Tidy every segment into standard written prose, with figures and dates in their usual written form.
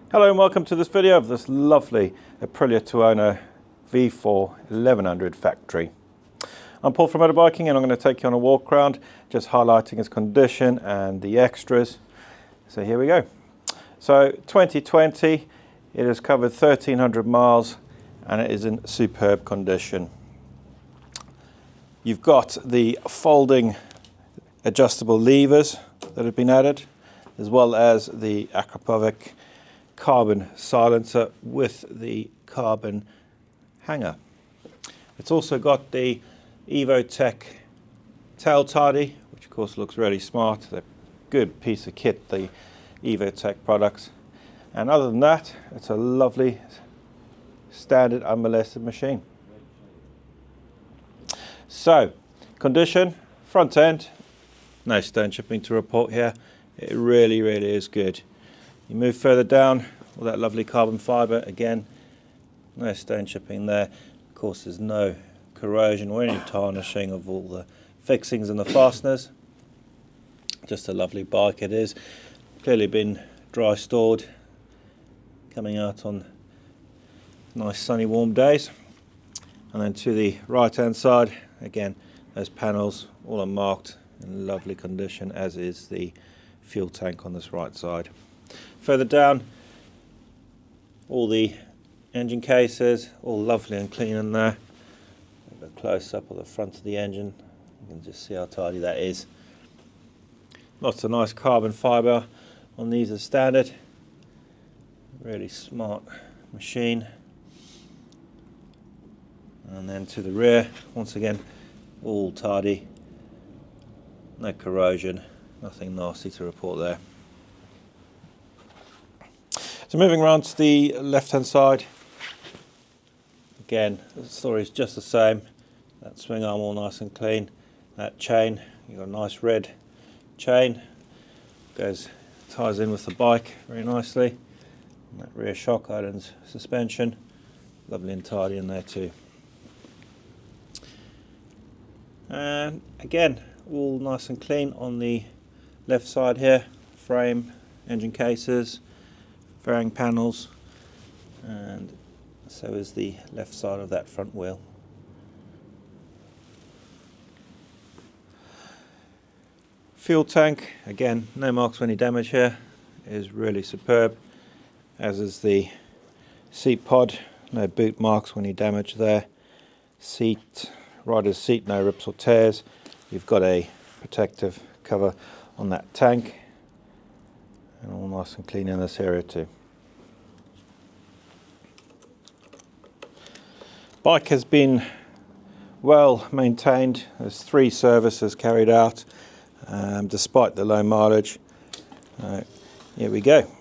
Hello and welcome to this video of this lovely Aprilia TUONO V4 1100 factory. I'm Paul from Motorbiking and I'm going to take you on a walk around, just highlighting its condition and the extras. So here we go. So 2020, it has covered 1300 miles and it is in superb condition. You've got the folding adjustable levers that have been added, as well as the Akrapovic carbon silencer with the carbon hanger. It's also got the EvoTech tail tidy, which of course looks really smart. They're a good piece of kit, the EvoTech products. And other than that, it's a lovely standard unmolested machine. So, condition, front end, no stone chipping to report here. It really is good. You move further down, all that lovely carbon fibre, again, no stone chipping there. Of course, there's no corrosion or any tarnishing of all the fixings and the fasteners. Just a lovely bike it is. Clearly been dry stored, coming out on nice sunny warm days. And then to the right hand side, again, those panels all are marked in lovely condition, as is the fuel tank on this right side. Further down, all the engine cases, all lovely and clean in there. A close up of the front of the engine, you can just see how tidy that is. Lots of nice carbon fibre on these as standard. Really smart machine. And then to the rear, once again, all tidy, no corrosion, nothing nasty to report there. So moving around to the left hand side, again the story is just the same. That swing arm all nice and clean. That chain, you've got a nice red chain, ties in with the bike very nicely. And that rear shock islands suspension, lovely and tidy in there too. And again, all nice and clean on the left side here, frame, engine cases, fairing panels, and so is the left side of that front wheel. Fuel tank, again, no marks of any damage here, it is really superb, as is the seat pod, no boot marks or any damage there. Rider's seat, no rips or tears. You've got a protective cover on that tank, and all nice and clean in this area too. Bike has been well maintained. There's 3 services carried out despite the low mileage. Here we go.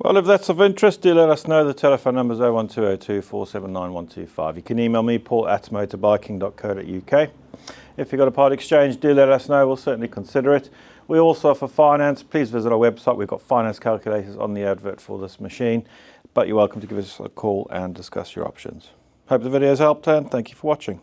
Well, if that's of interest, do let us know. The telephone number is 01202 479 125. You can email me, paul@motorbiking.co.uk. If you've got a part exchange, do let us know. We'll certainly consider it. We also offer finance. Please visit our website. We've got finance calculators on the advert for this machine. But you're welcome to give us a call and discuss your options. Hope the video has helped, and thank you for watching.